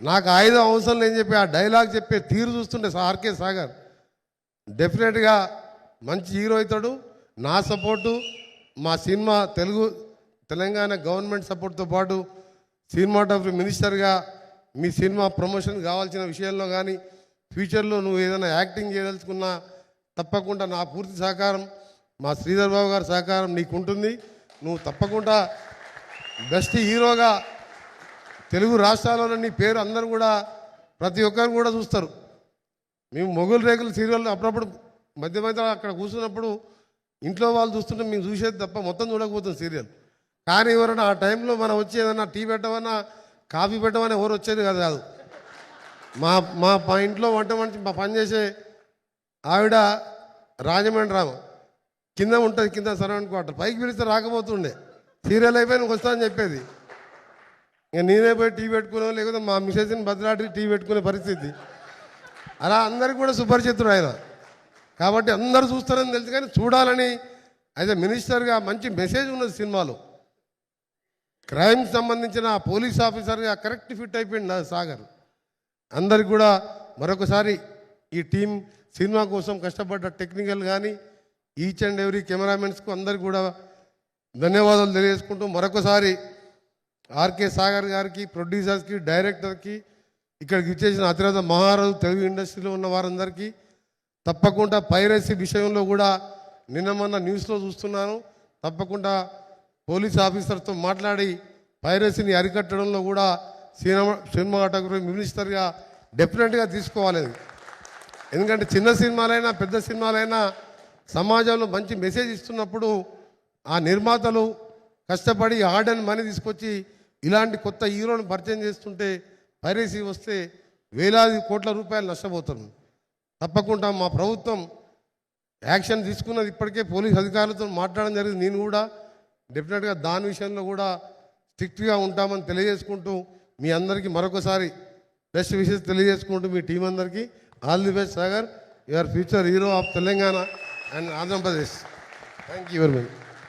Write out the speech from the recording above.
నాకు ఆయుధం అవసరం లేని చెప్పి ఆ డైలాగ్ చెప్పే తీరు చూస్తుంటే ఆర్కే సాగర్ డెఫినెట్గా మంచి హీరో అవుతాడు. నా సపోర్టు మా సినిమా తెలంగాణ గవర్నమెంట్ సపోర్ట్తో పాటు సినిమాటోగ్రఫీ మినిస్టర్గా మీ సినిమా ప్రమోషన్ కావాల్సిన విషయంలో కానీ ఫ్యూచర్లో నువ్వు ఏదైనా యాక్టింగ్ చేయదలుచుకున్నా తప్పకుండా నా పూర్తి సహకారం మా శ్రీధర్ బాబు గారి సహకారం నీకు ఉంటుంది. నువ్వు తప్పకుండా బెస్ట్ హీరోగా తెలుగు రాష్ట్రాలలో నీ పేరు అందరూ కూడా ప్రతి ఒక్కరు కూడా చూస్తారు. మేము మొగులు రేకులు సీరియల్ అప్పుడప్పుడు మధ్య మధ్య అక్కడ కూర్చున్నప్పుడు ఇంట్లో వాళ్ళు చూస్తుంటే మేము చూసేది తప్ప మొత్తం చూడకపోతుంది సీరియల్. కానీ ఎవరైనా ఆ టైంలో మనం వచ్చి ఏదన్నా టీ పెట్టమన్నా కాఫీ పెట్టమని ఎవరు వచ్చేది కాదు. మా ఇంట్లో వంట మనిషి మా పనిచేసే ఆవిడ రాజమండ్రి రామ కింద ఉంటుంది, కింద సరౌండ్ క్వార్టర్, పైకి పిలిస్తే రాకపోతుండే. సీరియల్ అయిపోయి నువ్వు వస్తానని చెప్పేది. ఇక నేనే పోయి టీ పెట్టుకునే, లేకపోతే మా మిసెస్ని బదిలాడి టీ పెట్టుకునే పరిస్థితి. అలా అందరికీ కూడా సుపరిచితుడు ఆయన. కాబట్టి అందరూ చూస్తారని తెలుసు, కానీ చూడాలని యాజ్ ఎ మినిస్టర్గా మంచి మెసేజ్ ఉన్నది సినిమాలో. క్రైమ్కి సంబంధించిన పోలీస్ ఆఫీసర్గా కరెక్ట్ ఫిట్ అయిపోయింది సాగర్. అందరికి కూడా మరొకసారి ఈ టీం సినిమా కోసం కష్టపడ్డ టెక్నికల్ కానీ ఈచ్ అండ్ ఎవ్రీ కెమెరామెన్స్కు అందరికి కూడా ధన్యవాదాలు తెలియజేసుకుంటూ మరొకసారి ఆర్కే సాగర్ గారికి, ప్రొడ్యూసర్స్కి, డైరెక్టర్కి, ఇక్కడికి ఇచ్చేసిన అతిరథ మహారాజు తెలుగు ఇండస్ట్రీలో ఉన్న వారందరికీ, తప్పకుండా పైరసీ విషయంలో కూడా నిన్న మొన్న న్యూస్లో చూస్తున్నాను, తప్పకుండా పోలీస్ ఆఫీసర్తో మాట్లాడి పైరసీని అరికట్టడంలో కూడా సినిమాటోగ్రఫీ మినిస్టర్గా డెఫినెట్గా తీసుకోవాలి. ఎందుకంటే చిన్న సినిమాలైనా పెద్ద సినిమాలైనా సమాజంలో మంచి మెసేజ్ ఇస్తున్నప్పుడు ఆ నిర్మాతలు కష్టపడి హార్డ్ అండ్ మనీ తీసుకొచ్చి ఇలాంటి కొత్త హీరోని పరిచయం చేస్తుంటే పైరసీ వస్తే వేలాది కోట్ల రూపాయలు నష్టపోతుంది. తప్పకుండా మా ప్రభుత్వం యాక్షన్ తీసుకున్నది. ఇప్పటికే పోలీస్ అధికారులతో మాట్లాడడం జరిగింది. నేను కూడా డెఫినెట్గా దాని విషయంలో కూడా స్ట్రిక్ట్గా ఉంటామని తెలియజేసుకుంటూ మీ అందరికీ మరొకసారి బెస్ట్ విషెస్ తెలియజేసుకుంటూ మీ టీం అందరికీ all the best Sagar. Your future hero of Telangana and Andhra Pradesh. Thank you very much.